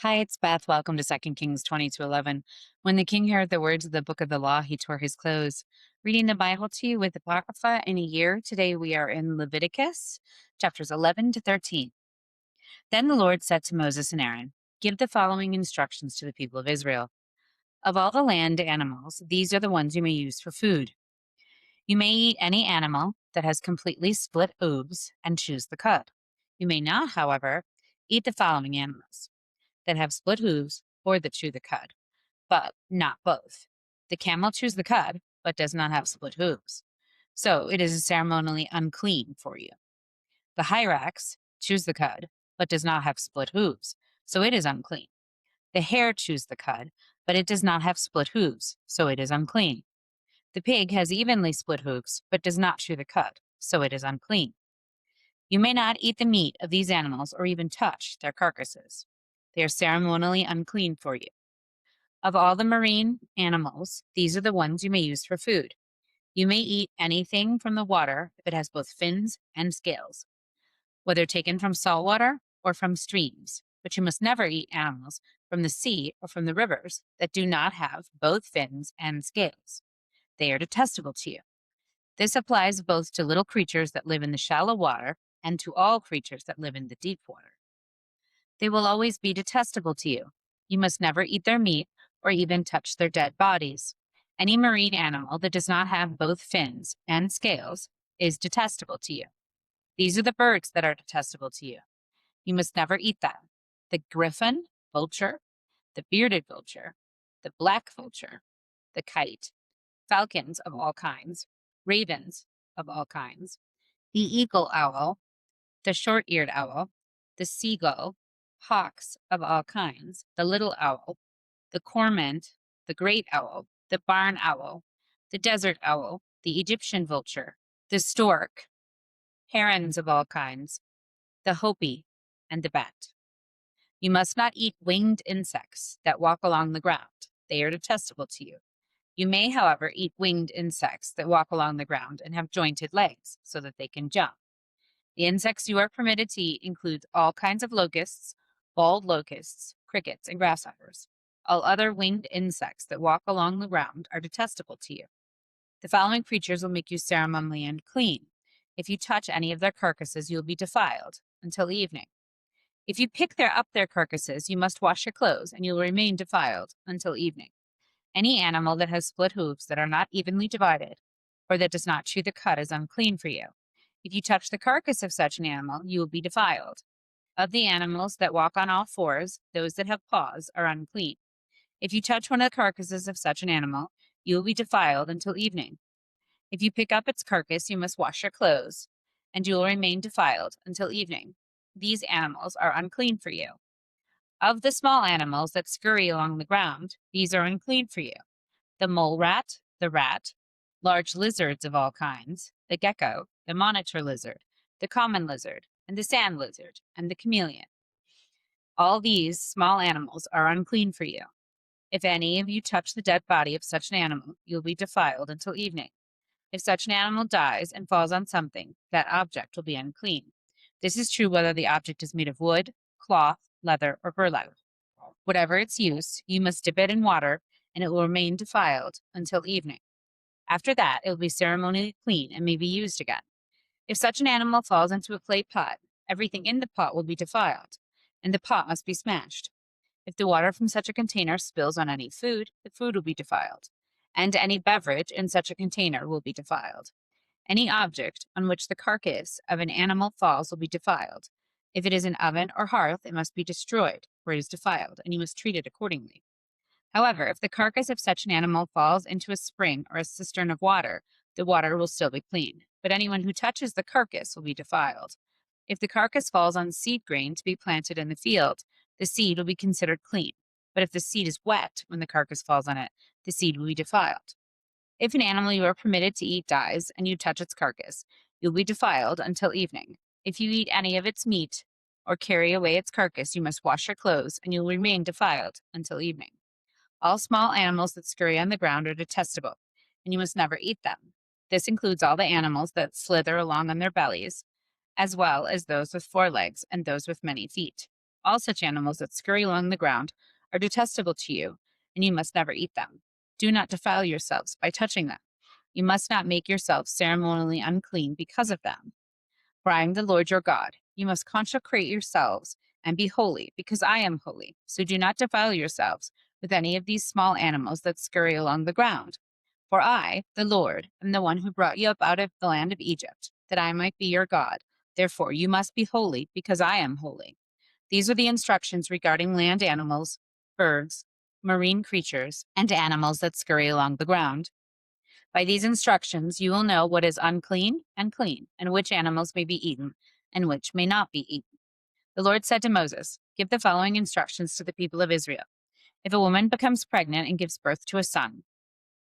Hi, it's Beth. Welcome to 2 Kings 20-11. When the king heard the words of the book of the law, he tore his clothes. Reading the Bible to you with Apocrypha in a year. Today we are in Leviticus, chapters 11 to 13. Then the Lord said to Moses and Aaron, "Give the following instructions to the people of Israel. Of all the land animals, these are the ones you may use for food. You may eat any animal that has completely split hooves and choose the cud. You may not, however, eat the following animals that have split hooves or that chew the cud, but not both. The camel chews the cud, but does not have split hooves. So it is ceremonially unclean for you. The hyrax chews the cud, but does not have split hooves. So it is unclean. The hare chews the cud, but it does not have split hooves. So it is unclean. The pig has evenly split hooves, but does not chew the cud. So it is unclean. You may not eat the meat of these animals or even touch their carcasses. They are ceremonially unclean for you. Of all the marine animals, these are the ones you may use for food. You may eat anything from the water if it has both fins and scales, whether taken from salt water or from streams, but you must never eat animals from the sea or from the rivers that do not have both fins and scales. They are detestable to you. This applies both to little creatures that live in the shallow water and to all creatures that live in the deep water. They will always be detestable to you. You must never eat their meat or even touch their dead bodies. Any marine animal that does not have both fins and scales is detestable to you. These are the birds that are detestable to you. You must never eat them: the griffin, vulture, the bearded vulture, the black vulture, the kite, falcons of all kinds, ravens of all kinds, the eagle owl, the short-eared owl, the seagull, hawks of all kinds, the little owl, the cormorant, the great owl, the barn owl, the desert owl, the Egyptian vulture, the stork, herons of all kinds, the hopi, and the bat. You must not eat winged insects that walk along the ground. They are detestable to you. You may, however, eat winged insects that walk along the ground and have jointed legs so that they can jump. The insects you are permitted to eat include all kinds of locusts, bald locusts, crickets, and grasshoppers. All other winged insects that walk along the ground are detestable to you. The following creatures will make you ceremonially unclean. If you touch any of their carcasses, you will be defiled until evening. If you pick up their carcasses, you must wash your clothes, and you will remain defiled until evening. Any animal that has split hooves that are not evenly divided, or that does not chew the cud, is unclean for you. If you touch the carcass of such an animal, you will be defiled. Of the animals that walk on all fours, those that have paws are unclean. If you touch one of the carcasses of such an animal, you will be defiled until evening. If you pick up its carcass, you must wash your clothes, and you will remain defiled until evening. These animals are unclean for you. Of the small animals that scurry along the ground, these are unclean for you: the mole rat, the rat, large lizards of all kinds, the gecko, the monitor lizard, the common lizard, and the sand lizard, and the chameleon. All these small animals are unclean for you. If any of you touch the dead body of such an animal, you will be defiled until evening. If such an animal dies and falls on something, that object will be unclean. This is true whether the object is made of wood, cloth, leather, or burlap. Whatever its use, you must dip it in water, and it will remain defiled until evening. After that, it will be ceremonially clean and may be used again. If such an animal falls into a clay pot, everything in the pot will be defiled, and the pot must be smashed. If the water from such a container spills on any food, the food will be defiled, and any beverage in such a container will be defiled. Any object on which the carcass of an animal falls will be defiled. If it is an oven or hearth, it must be destroyed, for it is defiled, and you must treat it accordingly. However, if the carcass of such an animal falls into a spring or a cistern of water, the water will still be clean, but anyone who touches the carcass will be defiled. If the carcass falls on seed grain to be planted in the field, the seed will be considered clean. But if the seed is wet when the carcass falls on it, the seed will be defiled. If an animal you are permitted to eat dies and you touch its carcass, you'll be defiled until evening. If you eat any of its meat or carry away its carcass, you must wash your clothes, and you'll remain defiled until evening. All small animals that scurry on the ground are detestable, and you must never eat them. This includes all the animals that slither along on their bellies, as well as those with 4 legs and those with many feet. All such animals that scurry along the ground are detestable to you, and you must never eat them. Do not defile yourselves by touching them. You must not make yourselves ceremonially unclean because of them. For I am the Lord your God. You must consecrate yourselves and be holy, because I am holy. So do not defile yourselves with any of these small animals that scurry along the ground. For I, the Lord, am the one who brought you up out of the land of Egypt, that I might be your God. Therefore you must be holy, because I am holy. These are the instructions regarding land animals, birds, marine creatures, and animals that scurry along the ground. By these instructions, you will know what is unclean and clean, and which animals may be eaten, and which may not be eaten. The Lord said to Moses, "Give the following instructions to the people of Israel. If a woman becomes pregnant and gives birth to a son,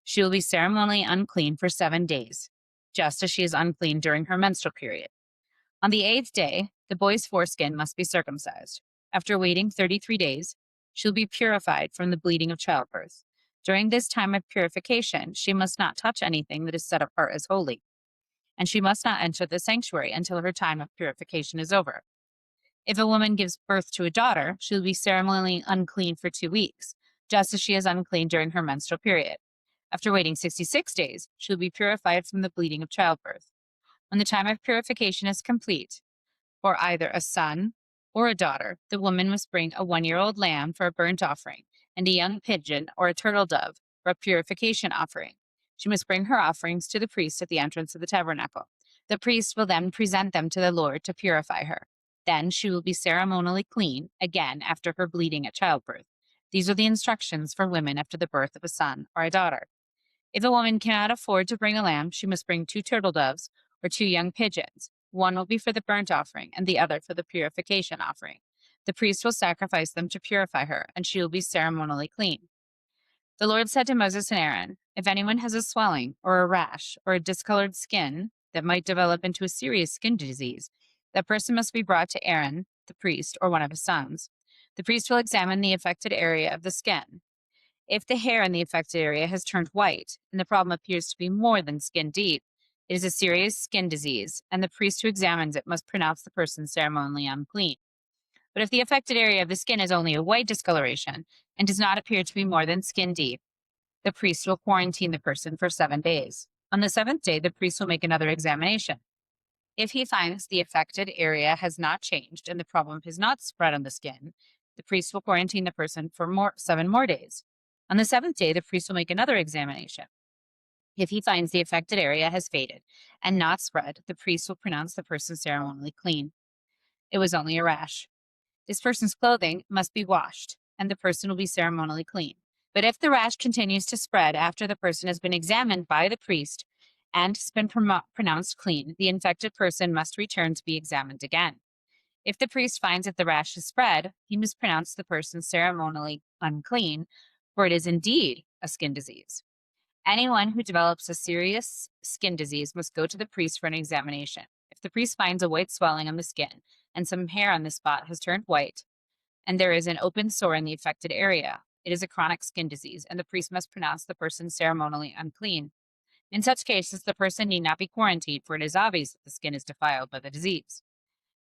she will be ceremonially unclean for 7 days, just as she is unclean during her menstrual period. On the 8th day, the boy's foreskin must be circumcised. After waiting 33 days, she'll be purified from the bleeding of childbirth. During this time of purification, she must not touch anything that is set apart as holy, and she must not enter the sanctuary until her time of purification is over. If a woman gives birth to a daughter, she will be ceremonially unclean for 2 weeks, just as she is unclean during her menstrual period. After waiting 66 days, she will be purified from the bleeding of childbirth. When the time of purification is complete, for either a son or a daughter, the woman must bring a 1-year-old lamb for a burnt offering and a young pigeon or a turtle dove for a purification offering. She must bring her offerings to the priest at the entrance of the tabernacle. The priest will then present them to the Lord to purify her. Then she will be ceremonially clean again after her bleeding at childbirth. These are the instructions for women after the birth of a son or a daughter. If a woman cannot afford to bring a lamb, she must bring 2 turtle doves or 2 young pigeons. One will be for the burnt offering and the other for the purification offering. The priest will sacrifice them to purify her, and she will be ceremonially clean. The Lord said to Moses and Aaron, "If anyone has a swelling or a rash or a discolored skin that might develop into a serious skin disease, that person must be brought to Aaron, the priest, or one of his sons. The priest will examine the affected area of the skin. If the hair in the affected area has turned white and the problem appears to be more than skin deep, it is a serious skin disease, and the priest who examines it must pronounce the person ceremonially unclean. But if the affected area of the skin is only a white discoloration and does not appear to be more than skin deep, the priest will quarantine the person for 7 days. On the 7th day, the priest will make another examination. If he finds the affected area has not changed and the problem has not spread on the skin, the priest will quarantine the person for 7 more days. On the 7th day, the priest will make another examination. If he finds the affected area has faded and not spread, the priest will pronounce the person ceremonially clean. It was only a rash. This person's clothing must be washed, and the person will be ceremonially clean. But if the rash continues to spread after the person has been examined by the priest and has been pronounced clean, the infected person must return to be examined again. If the priest finds that the rash has spread, he must pronounce the person ceremonially unclean, for it is indeed a skin disease. Anyone who develops a serious skin disease must go to the priest for an examination. If the priest finds a white swelling on the skin and some hair on the spot has turned white, and there is an open sore in the affected area, it is a chronic skin disease, and the priest must pronounce the person ceremonially unclean. In such cases, the person need not be quarantined, for it is obvious that the skin is defiled by the disease.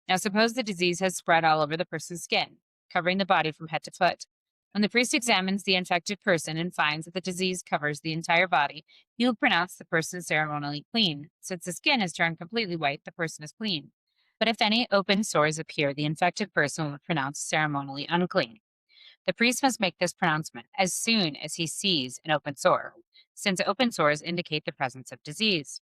Now, suppose the disease has spread all over the person's skin, covering the body from head to foot. When the priest examines the infected person and finds that the disease covers the entire body, he will pronounce the person ceremonially clean. Since the skin has turned completely white, the person is clean. But if any open sores appear, the infected person will be pronounced ceremonially unclean. The priest must make this pronouncement as soon as he sees an open sore, since open sores indicate the presence of disease.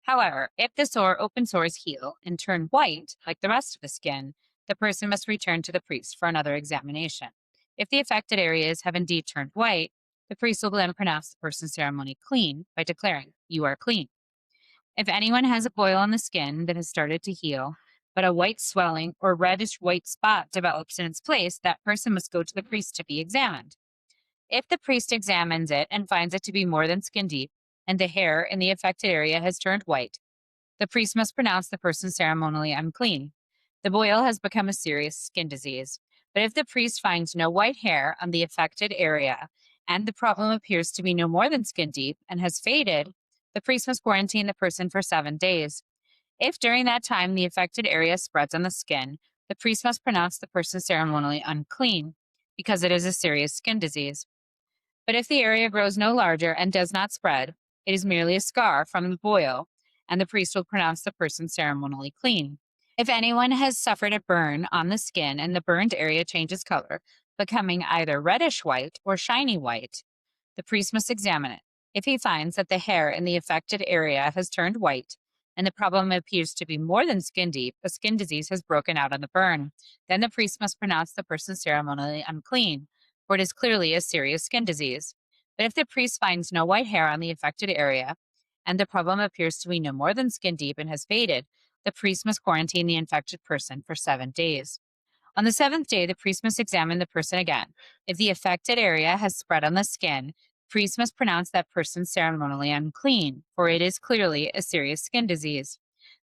However, if the open sores heal and turn white, like the rest of the skin, the person must return to the priest for another examination. If the affected areas have indeed turned white, the priest will then pronounce the person's ceremony clean by declaring, "You are clean." If anyone has a boil on the skin that has started to heal, but a white swelling or reddish white spot develops in its place, that person must go to the priest to be examined. If the priest examines it and finds it to be more than skin deep, and the hair in the affected area has turned white, the priest must pronounce the person ceremonially unclean. The boil has become a serious skin disease. But if the priest finds no white hair on the affected area, and the problem appears to be no more than skin deep and has faded, the priest must quarantine the person for 7 days. If during that time the affected area spreads on the skin, the priest must pronounce the person ceremonially unclean, because it is a serious skin disease. But if the area grows no larger and does not spread, it is merely a scar from the boil, and the priest will pronounce the person ceremonially clean. If anyone has suffered a burn on the skin and the burned area changes color, becoming either reddish white or shiny white, the priest must examine it. If he finds that the hair in the affected area has turned white and the problem appears to be more than skin deep, a skin disease has broken out on the burn, then the priest must pronounce the person ceremonially unclean, for it is clearly a serious skin disease. But if the priest finds no white hair on the affected area and the problem appears to be no more than skin deep and has faded, the priest must quarantine the infected person for 7 days. On the 7th day, the priest must examine the person again. If the affected area has spread on the skin, the priest must pronounce that person ceremonially unclean, for it is clearly a serious skin disease.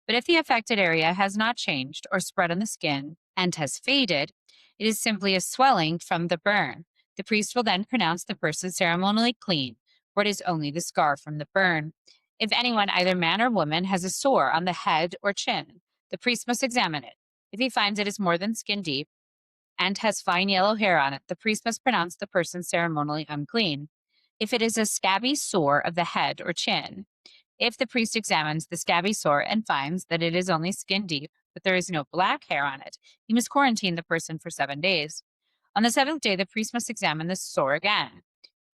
But if the affected area has not changed or spread on the skin and has faded, it is simply a swelling from the burn. The priest will then pronounce the person ceremonially clean, for it is only the scar from the burn. If anyone, either man or woman, has a sore on the head or chin, the priest must examine it. If he finds it is more than skin deep and has fine yellow hair on it, the priest must pronounce the person ceremonially unclean. If it is a scabby sore of the head or chin, if the priest examines the scabby sore and finds that it is only skin deep, but there is no black hair on it, he must quarantine the person for 7 days. On the 7th day, the priest must examine the sore again.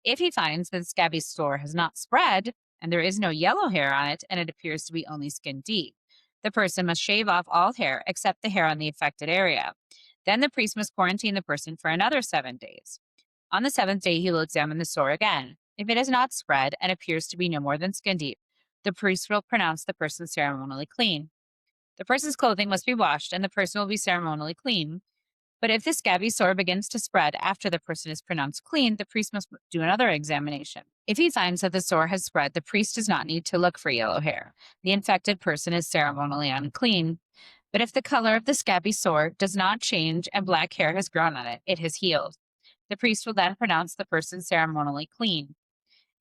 If he finds that the scabby sore has not spread and there is no yellow hair on it and it appears to be only skin deep, the person must shave off all hair except the hair on the affected area. Then the priest must quarantine the person for another 7 days. On the 7th day, he will examine the sore again. If it has not spread and appears to be no more than skin deep, the priest will pronounce the person ceremonially clean. The person's clothing must be washed and the person will be ceremonially clean. But if the scabby sore begins to spread after the person is pronounced clean, the priest must do another examination. If he finds that the sore has spread, the priest does not need to look for yellow hair. The infected person is ceremonially unclean. But if the color of the scabby sore does not change and black hair has grown on it, it has healed. The priest will then pronounce the person ceremonially clean.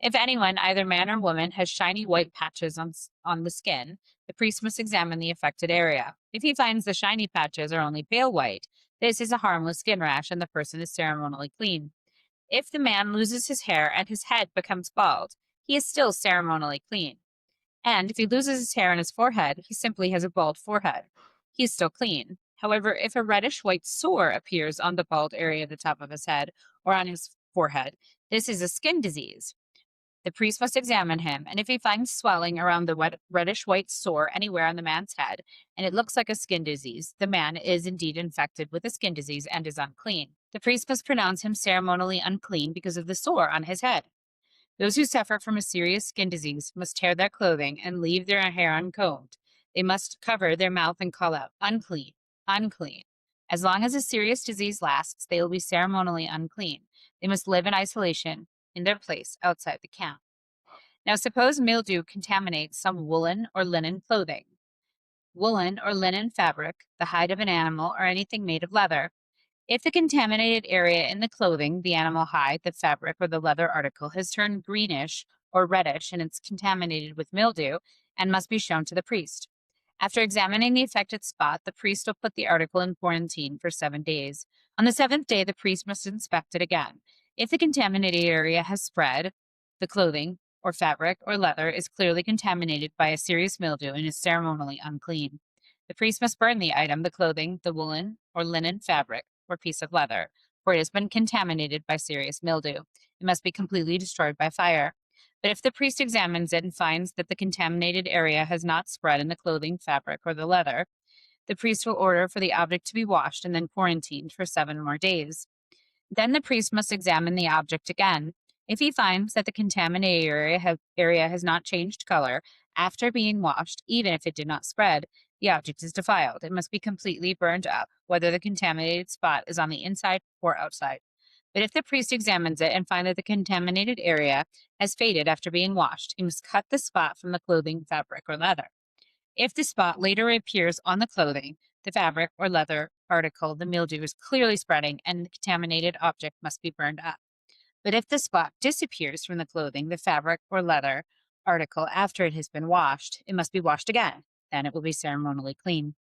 If anyone, either man or woman, has shiny white patches on the skin, the priest must examine the affected area. If he finds the shiny patches are only pale white, this is a harmless skin rash and the person is ceremonially clean. If the man loses his hair and his head becomes bald, he is still ceremonially clean. And if he loses his hair on his forehead, he simply has a bald forehead. He is still clean. However, if a reddish white sore appears on the bald area at the top of his head or on his forehead, this is a skin disease. The priest must examine him, and if he finds swelling around the reddish white sore anywhere on the man's head, and it looks like a skin disease, the man is indeed infected with a skin disease and is unclean. The priest must pronounce him ceremonially unclean because of the sore on his head. Those who suffer from a serious skin disease must tear their clothing and leave their hair uncombed. They must cover their mouth and call out, "Unclean, unclean." As long as a serious disease lasts, they will be ceremonially unclean. They must live in isolation in their place outside the camp. Now, suppose mildew contaminates some woolen or linen clothing. Woolen or linen fabric, the hide of an animal, or anything made of leather. If the contaminated area in the clothing, the animal hide, the fabric, or the leather article has turned greenish or reddish and it's contaminated with mildew and must be shown to the priest. After examining the affected spot, the priest will put the article in quarantine for 7 days. On the 7th day, the priest must inspect it again. If the contaminated area has spread, the clothing or fabric or leather is clearly contaminated by a serious mildew and is ceremonially unclean. The priest must burn the item, the clothing, the woolen or linen fabric, or piece of leather, for it has been contaminated by serious mildew. It must be completely destroyed by fire. But if the priest examines it and finds that the contaminated area has not spread in the clothing, fabric, or the leather, the priest will order for the object to be washed and then quarantined for 7 more days. Then the priest must examine the object again. If he finds that the contaminated area has not changed color after being washed, even if it did not spread, the object is defiled. It must be completely burned up, whether the contaminated spot is on the inside or outside. But if the priest examines it and finds that the contaminated area has faded after being washed, he must cut the spot from the clothing, fabric, or leather. If the spot later appears on the clothing, the fabric, or leather article, the mildew is clearly spreading and the contaminated object must be burned up. But if the spot disappears from the clothing, the fabric, or leather article after it has been washed, it must be washed again. Then it will be ceremonially clean.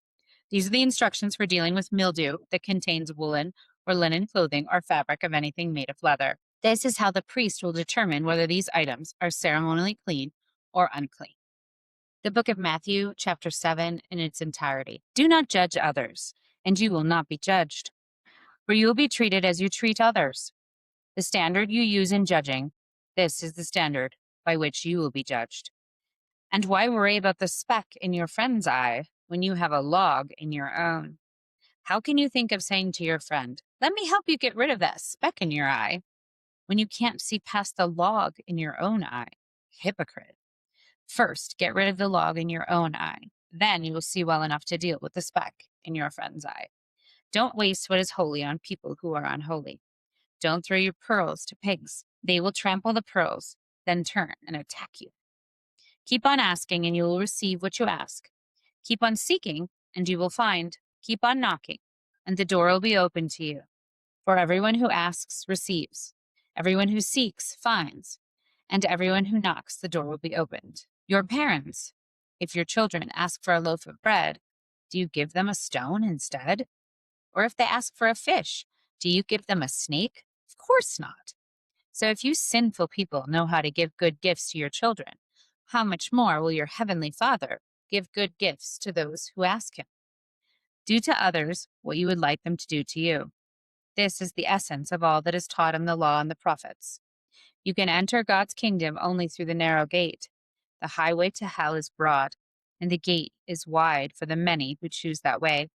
These are the instructions for dealing with mildew that contains woolen or linen clothing or fabric of anything made of leather. This is how the priest will determine whether these items are ceremonially clean or unclean. The book of Matthew, chapter 7, in its entirety. Do not judge others, and you will not be judged, for you will be treated as you treat others. The standard you use in judging, this is the standard by which you will be judged. And why worry about the speck in your friend's eye when you have a log in your own? How can you think of saying to your friend, "Let me help you get rid of that speck in your eye," when you can't see past the log in your own eye? Hypocrite. First, get rid of the log in your own eye. Then you will see well enough to deal with the speck in your friend's eye. Don't waste what is holy on people who are unholy. Don't throw your pearls to pigs. They will trample the pearls, then turn and attack you. Keep on asking, and you will receive what you ask. Keep on seeking, and you will find. Keep on knocking, and the door will be open to you. For everyone who asks receives. Everyone who seeks finds. And to everyone who knocks, the door will be opened. Your parents, if your children ask for a loaf of bread, do you give them a stone instead? Or if they ask for a fish, do you give them a snake? Of course not. So if you sinful people know how to give good gifts to your children, how much more will your heavenly Father give good gifts to those who ask him? Do to others what you would like them to do to you. This is the essence of all that is taught in the law and the prophets. You can enter God's kingdom only through the narrow gate. The highway to hell is broad, and the gate is wide for the many who choose that way.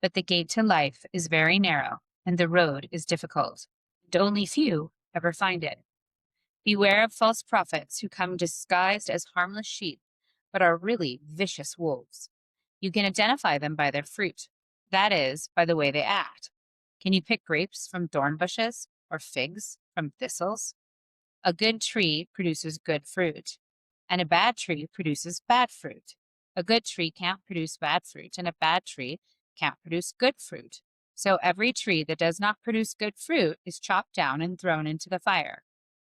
But the gate to life is very narrow, and the road is difficult, and only few ever find it. Beware of false prophets who come disguised as harmless sheep, but are really vicious wolves. You can identify them by their fruit, that is, by the way they act. Can you pick grapes from thorn bushes or figs from thistles? A good tree produces good fruit, and a bad tree produces bad fruit. A good tree can't produce bad fruit, and a bad tree can't produce good fruit. So every tree that does not produce good fruit is chopped down and thrown into the fire.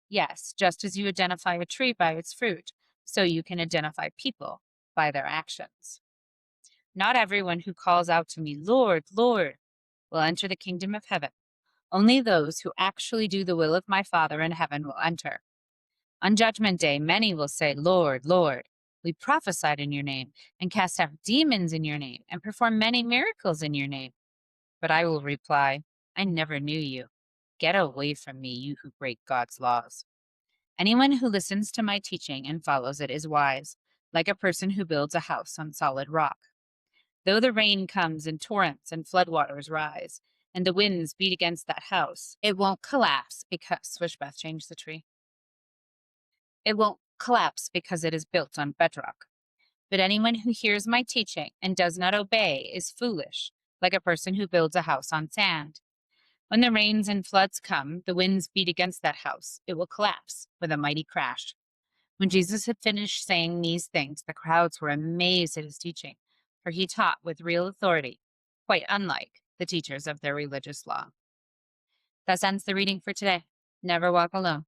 Yes, just as you identify a tree by its fruit, so you can identify people by their actions. Not everyone who calls out to me, "Lord, Lord," will enter the kingdom of heaven. Only those who actually do the will of my Father in heaven will enter. On Judgment Day, many will say, "Lord, Lord, we prophesied in your name, and cast out demons in your name, and performed many miracles in your name." But I will reply, "I never knew you. Get away from me, you who break God's laws." Anyone who listens to my teaching and follows it is wise, like a person who builds a house on solid rock. Though the rain comes in torrents and floodwaters rise, and the winds beat against that house, it won't collapse because, wish Beth changed the tree. It won't collapse because it is built on bedrock. But anyone who hears my teaching and does not obey is foolish, like a person who builds a house on sand. When the rains and floods come, the winds beat against that house. It will collapse with a mighty crash. When Jesus had finished saying these things, the crowds were amazed at his teaching, for he taught with real authority, quite unlike the teachers of their religious law. Thus ends the reading for today. Never walk alone.